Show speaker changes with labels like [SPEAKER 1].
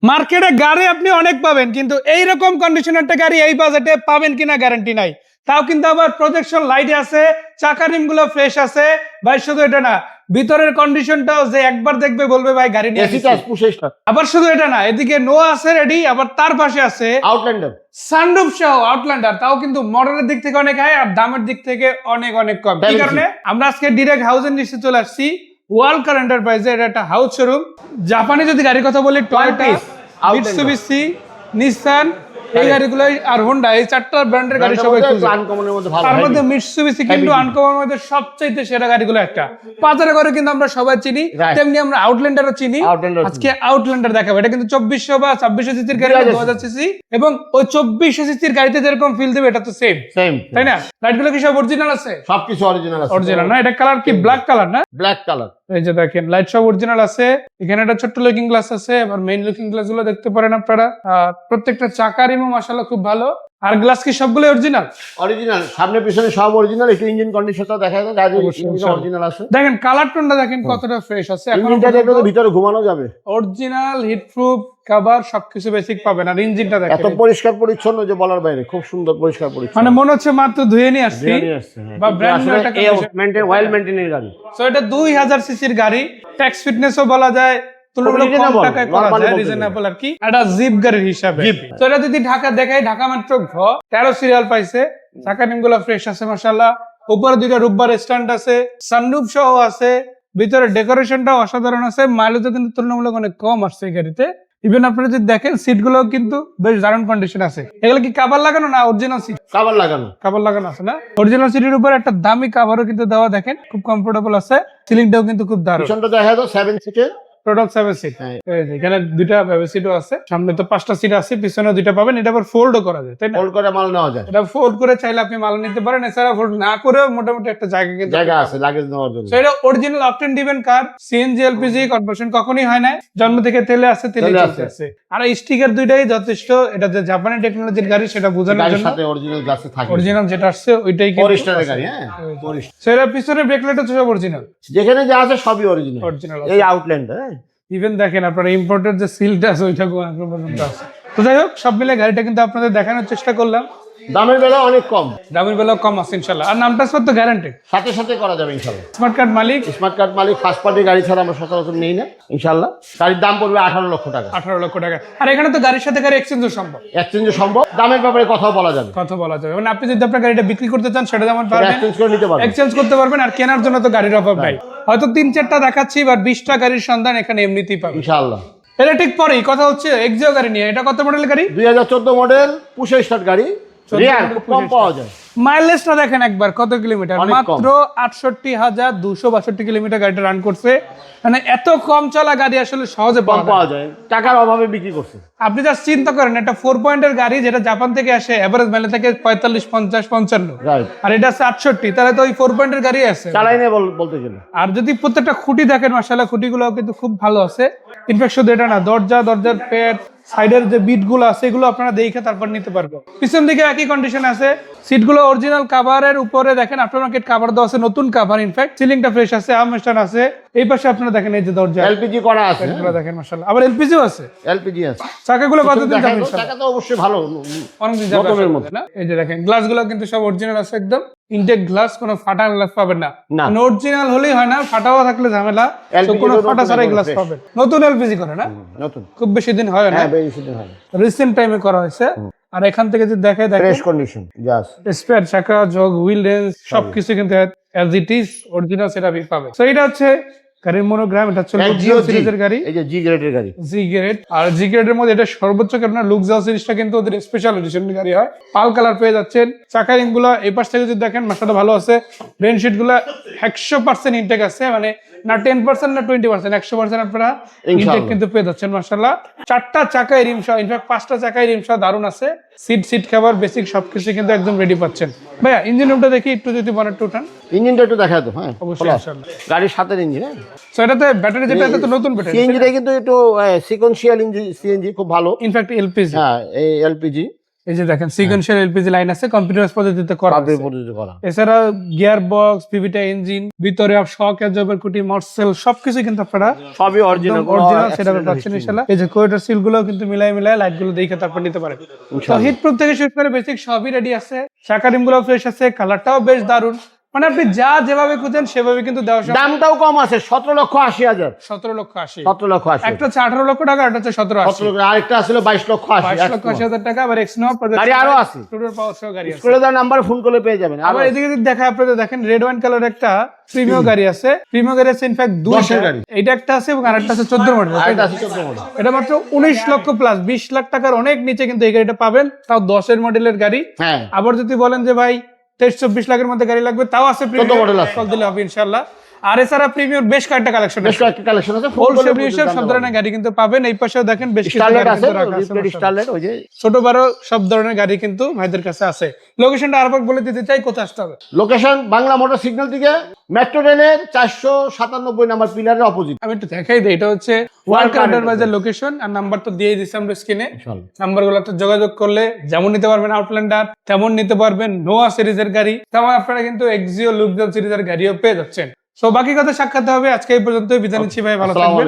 [SPEAKER 1] মার্কেটে গাড়ি আপনি অনেক পাবেন, কিন্তু এইরকম কন্ডিশনের একটা গাড়ি এই বাজেটে পাবেন কিনা গ্যারান্টি নাই। তাও কিন্তু আবার প্রজেকশন লাইট আছে, চাকা রিম গুলো ফ্রেশ আছে ভাই। শুধু এটা না, ভিতরের কন্ডিশনটাও যে একবার দেখবে বলবে ভাই গাড়ি নিয়ে
[SPEAKER 2] এসি টাচ পুশ স্টার্ট।
[SPEAKER 1] আবার শুধু এটা না, এদিকে নোয়া আছে রেডি, আবার তার পাশে আছে
[SPEAKER 2] আউটল্যান্ডার
[SPEAKER 1] সানরুফ সহ আউটল্যান্ডার। তাও কিন্তু মডেলের দিক থেকে অনেক হাই আর দামের দিক থেকে অনেক অনেক কম। এই কারণে আমরা আজকে ডিরেক্ট হাউসের নিচে চলে আসছি ওয়ালকার এন্টারপ্রাইজে। এটা একটা হাউস শোরুম। জাপানি যদি গাড়ির কথা বলি, টয়োটা, মিৎসুবিশি, নিসান, এই গাড়িগুলো আর হোন্ডা, এই চারটা ব্র্যান্ডের গাড়ি সবাই খুঁজে।
[SPEAKER 2] আনকমনের মধ্যে ভালো,
[SPEAKER 1] তার মধ্যে মিৎসুবিশি কিন্তু আনকমনের মধ্যে সবচেয়ে সেরা গাড়িগুলো একটা। বাজারে করে কিন্তু আমরা সবাই চিনি, তেমনি আমরা আউটল্যান্ডারও চিনি। আজকে আউটল্যান্ডার দেখাবো। এটা কিন্তু 2400 বা 2600 সিসির গাড়ি, 2000 সিসি, এবং ওই 2400 সিসির গাড়িতে যেরকম ফিল দেবে এটা তো সেম, তাই না? লাইটগুলো কি সব অরিজিনাল আছে?
[SPEAKER 2] সবকিছু অরিজিনাল আছে।
[SPEAKER 1] অরিজিনাল না? এটা কালার কি ব্ল্যাক কালার না?
[SPEAKER 2] Black colour.
[SPEAKER 1] এই যে দেখেন লাইট সব অরিজিনাল আছে। এখানে একটা ছোট্ট লুকিং গ্লাস আছে, আবার মেইন লুকিং গ্লাস গুলো দেখতে পারেন আপনারা। প্রত্যেকটা চাকার রিমও মাশাআল্লাহ খুব ভালো। আর গ্লাস কি সবগুলো অরিজিনাল?
[SPEAKER 2] অরিজিনাল, সামনে পিছনে সব অরিজিনাল। একটু ইঞ্জিন কন্ডিশনটা দেখা যায়, গাড়ির ইঞ্জিন অরিজিনাল আছে।
[SPEAKER 1] দেখেন কালার টোনটা দেখেন কতটা ফ্রেশ আছে।
[SPEAKER 2] ইঞ্জিনটা দেখলে তো ভিতরে ঘুমানো যাবে।
[SPEAKER 1] অরিজিনাল হিট প্রুফ কভার সবকিছু বেসিক পাবেন। আর ইঞ্জিনটা দেখেন
[SPEAKER 2] এত পরিষ্কার পরিচ্ছন্ন যে বলার বাইরে, খুব সুন্দর পরিষ্কার পরিচ্ছন্ন।
[SPEAKER 1] মানে মনে হচ্ছে মাত্র ধুয়ে নিয়ে আসছি বা ব্র্যান্ড নিউ একটা
[SPEAKER 2] মেইনটেইন ওয়েল মেইনটেইনের গাড়ি।
[SPEAKER 1] সো এটা 2000 সিসির গাড়ি। ট্যাক্স ফিটনেসও বলা যায় তুলনামূলক কম টাকায় করা যায়, রিজনেবল আর কি। এটা জিপ গাড়ির হিসাবে। তো এটা যদি ঢাকা দেখাই, ঢাকা মেট্রো ঘ 13 সিরিয়াল পাইছে। চাকা নিমগুলো ফ্রেশ আছে মাশাআল্লাহ। উপরে দুইটা রূপবার স্ট্যান্ড আছে, সানরুফ সহ আছে। ভিতরে ডেকোরেশনটাও অসাধারণ আছে। মাইলেজও কিন্তু তুলনামূলক অনেক কম আসছে এই গাড়িতে। ইভেন আপনারা যদি দেখেন সিট গুলো কিন্তু বেশ দারুণ কন্ডিশন আছে। এগুলো কি কভার লাগানো না অরিজিনাল সিট?
[SPEAKER 2] কভার লাগানো।
[SPEAKER 1] কভার লাগানো আছে না? অরিজিনাল সিটের উপর একটা দামি কভারও কিন্তু দেওয়া, দেখেন খুব কমফোর্টেবল আছে। সিলিংটাও কিন্তু খুব দারুণ।
[SPEAKER 2] পিছনটা দেখা যায় 7 সিটের।
[SPEAKER 1] Total 7 seat. এখানে দুইটা বেবি সিটও আছে, সামনে তো 5টা সিট আছে, পিছনে দুইটা পাবেন। এটা আবার ফোল্ডও করা যায়, তাই না?
[SPEAKER 2] ফোল্ড করে মাল নেওয়া যায়।
[SPEAKER 1] এটা ফোল্ড করে চাইলে আপনি মাল নিতে পারেন। এছাড়া ফোল্ড না করেও মোটামুটি একটা জায়গা কিন্তু
[SPEAKER 2] জায়গা আছে লাগেজ নেওয়ার জন্য।
[SPEAKER 1] তো এটা অরিজিনাল অপটেন ডিভেন কার, সিএনজি এলপিজি কনভার্সন কখনোই হয় না। জন্ম থেকে তেলে আছে, তেলে চলতে আছে। আর স্টিকার দুইটাই যথেষ্ট। এটা যে জাপানি টেকনোলজির গাড়ি সেটা বোঝানোর জন্য।
[SPEAKER 2] গাড়ির সাথে অরিজিনাল গ্লাস থাকে।
[SPEAKER 1] অরিজিনাল যেটা আসছে ওইটাই কিন্তু
[SPEAKER 2] ফরেস্টারের গাড়ি। হ্যাঁ, ফরেস্টার।
[SPEAKER 1] সেটা পিছনে ব্রেক লাইটও সব অরিজিনাল।
[SPEAKER 2] যেখানে যা আছে সবই অরিজিনাল।
[SPEAKER 1] অরিজিনাল
[SPEAKER 2] এই আউটল্যান্ডার। হ্যাঁ,
[SPEAKER 1] ইভেন দেখেন আপনার ইম্পোর্টের যে সিলটা আছে ওইটা এখন পর্যন্ত আছে। তো যাই হোক, সব মিলে গাড়িটা কিন্তু আপনাদের দেখানোর চেষ্টা করলাম।
[SPEAKER 2] দামের বেলা অনেক কম,
[SPEAKER 1] দামের বেলাও কম আছে ইনশাল্লাহ। আর নামটা তো গ্যারান্টেড,
[SPEAKER 2] সাথে সাথে করা যাবে ইনশাল্লাহ।
[SPEAKER 1] স্মার্ট কার্ড মালিক।
[SPEAKER 2] স্মার্ট কার্ড মালিক, ফার্স্ট পার্টি গাড়ি ছাড়া আমরা সচরাচর নেই না ইনশাল্লাহ। গাড়ির দাম পড়বে 18 লক্ষ টাকা।
[SPEAKER 1] 18 লক্ষ টাকা। আর এখানে তো গাড়ির সাথে গাড়ি এক্সচেঞ্জও সম্ভব।
[SPEAKER 2] এক্সচেঞ্জ সম্ভব, দামের ব্যাপারে কথাও বলা যাবে।
[SPEAKER 1] কথা বলা যাবে, মানে আপনি যদি আপনার গাড়িটা বিক্রি করতে চান সেটা যেমন পারবেন,
[SPEAKER 2] এক্সচেঞ্জ করে নিতে পারবেন,
[SPEAKER 1] এক্সচেঞ্জ করতে পারবেন। আর কেনার জন্য তো গাড়ির অভাব নাই। হয়তো 3-4টা দেখাচ্ছি, বা 20টা গাড়ির সন্ধান এখানে এমনিতেই পাবেন
[SPEAKER 2] ইনশাআল্লাহ।
[SPEAKER 1] এটা ঠিক পরেই কথা হচ্ছে এক্সিও গাড়ি নিয়ে। এটা কত মডেলের গাড়ি?
[SPEAKER 2] 2014 মডেল, পুশ স্টার্ট গাড়ি। রিয়ার খুব কম পাওয়া যায়।
[SPEAKER 1] মাইলেজটা দেখেন একবার, কত কিলোমিটার? মাত্র 68,262 কিলোমিটার গাড়িটা রান করছে। মানে এত কম চলা গাড়ি আসলে সহজে
[SPEAKER 2] পাওয়া যায়, টাকার অভাবে বিক্রি করছে।
[SPEAKER 1] আপনি জাস্ট চিন্তা করেন, একটা 4 পয়েন্টের গাড়ি যেটা জাপান থেকে আসে, এভারেজ মাইলেজ থেকে 45, 50, 55, আর এটা আছে 68, তাহলে তো ওই 4 পয়েন্টের গাড়ি আছে
[SPEAKER 2] চালাই না বলতে গেলে।
[SPEAKER 1] আর যদি প্রত্যেকটা খুঁটি দেখেন মাশাআল্লাহ, খুঁটিগুলো কিন্তু খুব ভালো আছে। ইনফ্যাক্ট শুধু এটা না, দরজার পেট, সাইডের যে বিট গুলো আছে এগুলো আপনারা দেখে তারপর নিতে পারবো। পিছন দিকে একই কন্ডিশন আছে। সিটগুলো অরিজিনাল কাভারের উপরে দেখেন আফটার মার্কেট কাভার দেওয়া আছে, নতুন কাভার। ইনফ্যাক্ট সিলিংটা ফ্রেশ আছে, আর্মরেস্ট আছে। এই পাশে আপনারা দেখেন এই যে দরজা
[SPEAKER 2] এলপিজি করা আছে,
[SPEAKER 1] এগুলো দেখেন মাশাআল্লাহ। আবার এলপিজিও আছে,
[SPEAKER 2] এলপিজি আছে।
[SPEAKER 1] চাকাগুলো কতদিন যাবে?
[SPEAKER 2] চাকা তো অবশ্যই ভালো,
[SPEAKER 1] অনেকদিন যাবে না? এই যে দেখেন গ্লাসগুলো কিন্তু সব অরিজিনাল আছে, একদম ইনটেক গ্লাস, কোনো ফাটা গ্লাস পাবেন না। অরিজিনাল হলেই হয় না, ফাটাও থাকলে ঝামেলা। তো কোনো ফাটা ছাড়াই গ্লাস পাবেন। নতুন এলপিজি করে না,
[SPEAKER 2] নতুন,
[SPEAKER 1] খুব বেশি দিন হয় না,
[SPEAKER 2] বেশি দিন হয় না,
[SPEAKER 1] রিসেন্ট টাইমে করা হয়েছে। আর এখান থেকে যদি দেখেন
[SPEAKER 2] ফ্রেশ কন্ডিশন, জাস্ট
[SPEAKER 1] স্পেয়ার চাকা, জগ, হুইল রেঞ্জ সবকিছু কিন্তু অ্যাজ ইট ইজ অরিজিনাল সেটআপই পাবে। সো এটা হচ্ছে গাড়ির মনোগ্রাম। এটা হচ্ছে লুকজাস সিরিজের গাড়ি,
[SPEAKER 2] এই যে জি গ্রেডের গাড়ি,
[SPEAKER 1] জি গ্রেড। আর জি গ্রেডের মধ্যে এটা সর্বোচ্চ কারণ লুকজাস সিরিজটা কিন্তু ওদের স্পেশাল এডিশনের গাড়ি হয়। পাল কালার পেয়ে যাচ্ছেন। চাকা রিং গুলো এই পাশ থেকে যদি দেখেন মাসাটা ভালো আছে। রেন শিট গুলো 100% ইনটেক আছে, মানে না 10% না 20%, 100% আপনারা ইনটেক কিন্তু পেয়ে যাচ্ছেন মাশাআল্লাহ। 4টা চাকায় রিম সহ, ইনফ্যাক্ট 5টা চাকায় রিম সহ দারুণ আছে। সিট খাবার বেসিক সবকিছু কিন্তু একদম রেডি পাচ্ছেন। ভাইয়া ইঞ্জিন রুমটা দেখি একটু, যদি বনেটটা উঠান।
[SPEAKER 2] ইঞ্জিনটা একটু দেখা দাও। হ্যাঁ,
[SPEAKER 1] অবশ্যই ইনশাআল্লাহ।
[SPEAKER 2] গাড়ির সাথে ইঞ্জিন। হ্যাঁ,
[SPEAKER 1] সো এটাতে ব্যাটারি যেটা, এটা তো নতুন ব্যাটারি।
[SPEAKER 2] সিএনজিটা কিন্তু একটু সিকোয়েন্সিয়াল ইঞ্জিন, সিএনজি খুব ভালো।
[SPEAKER 1] ইনফ্যাক্ট এলপিজি,
[SPEAKER 2] হ্যাঁ এই এলপিজি।
[SPEAKER 1] এই যে দেখেন সিকোয়েন্সিয়াল এলপিজি লাইন আছে, কম্পিউটারাইজ পদ্ধতিতে করা আছে।
[SPEAKER 2] পদ্ধতি করা।
[SPEAKER 1] এছাড়া গিয়ার বক্স, পিভিটা ইঞ্জিন, ভিতরে শক অ্যাবজর্বার খুঁটি, মডসেল সবকিছু কিন্তু আপনারা
[SPEAKER 2] সবই অরিজিনাল
[SPEAKER 1] অরিজিনাল সেটআপে পাচ্ছেন ইনশাআল্লাহ। এই যে কোয়েটার সিল গুলো কিন্তু মিলাই লাইট গুলো দেখে তারপর নিতে পারেন। তো হিট প্রুফ থেকে শুরু করে বেসিক সবই রেডি আছে, চাকা রিম গুলো ফ্রেশ আছে, কালারটাও বেশ দারুন, মানে আপনি যা যেভাবে খুঁজেন সেভাবে কিন্তু দেওয়া সম্ভব।
[SPEAKER 2] দামটাও কম আছে, 17,80,000।
[SPEAKER 1] 17,80,000।
[SPEAKER 2] 17,80,000।
[SPEAKER 1] একটা হচ্ছে 18 লক্ষ টাকা, একটা হচ্ছে 17,80,000।
[SPEAKER 2] আরেকটা ছিল 22,80,000।
[SPEAKER 1] 22,80,000 টাকা। আবার এক্সনোয়া
[SPEAKER 2] গাড়ি আরো আছে,
[SPEAKER 1] টুডোর পাওয়ার সহ গাড়ি আছে।
[SPEAKER 2] স্ক্রিনে দেওয়া নাম্বারে ফোন করলে পেয়ে যাবেন।
[SPEAKER 1] আবার এদিকে যদি দেখা আপনাদের দেখেন রেড ওয়াইন কালার একটা প্রিমিয়াম গাড়ি আছে। প্রিমিয়াম গাড়ি আছে ইনফ্যাক্ট 2 গাড়ি, এইটা একটা আছে এবং আরেকটা আছে 14 মডেল।
[SPEAKER 2] আরেকটা আছে 14 মডেল।
[SPEAKER 1] এটা মাত্র 19 লক্ষ প্লাস, 20 লাখ টাকার অনেক নিচে কিন্তু এই গাড়িটা পাবেন, তাও 10 এর মডেলের গাড়ি।
[SPEAKER 2] হ্যাঁ,
[SPEAKER 1] আবার যদি বলেন যে ভাই 23-24 লাখের মধ্যে গাড়ি লাগবে, তাও আছে প্রিমিয়াম
[SPEAKER 2] মডেল আছে,
[SPEAKER 1] কল দিলে হবে ইনশাআল্লাহ। আর এছাড়া প্রিমিয়াম বেশ কয়েকটা কালেকশন আছে,
[SPEAKER 2] বেশ কয়েকটা কালেকশন আছে।
[SPEAKER 1] ফুল শেপ হিসাব সব ধরনের গাড়ি কিন্তু পাবেন। এই পাশেও দেখেন বেশ কিছু গাড়ি
[SPEAKER 2] আছে,
[SPEAKER 1] কিন্তু রাখা আছে,
[SPEAKER 2] স্টারলাইট ওই যে
[SPEAKER 1] ছোট বড় সব ধরনের গাড়ি কিন্তু ভাইদের কাছে আছে। লোকেশনটা আরেকবার বলে দিতে চাই, কোথায় আসতে হবে?
[SPEAKER 2] লোকেশন বাংলা মোটর সিগন্যাল থেকে মেট্রো রেলের 497 নাম্বার পিলারের অপোজিট।
[SPEAKER 1] আমি একটু দেখাই দিই, এটা হচ্ছে ওয়ার্ল্ড এন্টারপ্রাইজের লোকেশন, আর নাম্বার তো দিয়ে দিচ্ছি আমরা স্ক্রিনে। নাম্বারগুলো তো যোগাযোগ করলে যেমন নিতে পারবেন আউটল্যান্ডার, তেমন নিতে পারবেন নোয়া সিরিজের গাড়ি, তেমন আপনারা কিন্তু এক্সিও লুকজার সিরিজের গাড়িও পেয়ে যাচ্ছেন। সো বাকি কথা সাক্ষাৎ হবে, আজকে এই পর্যন্তই, বিদায় নিচ্ছি ভাই, ভালো থাকবেন।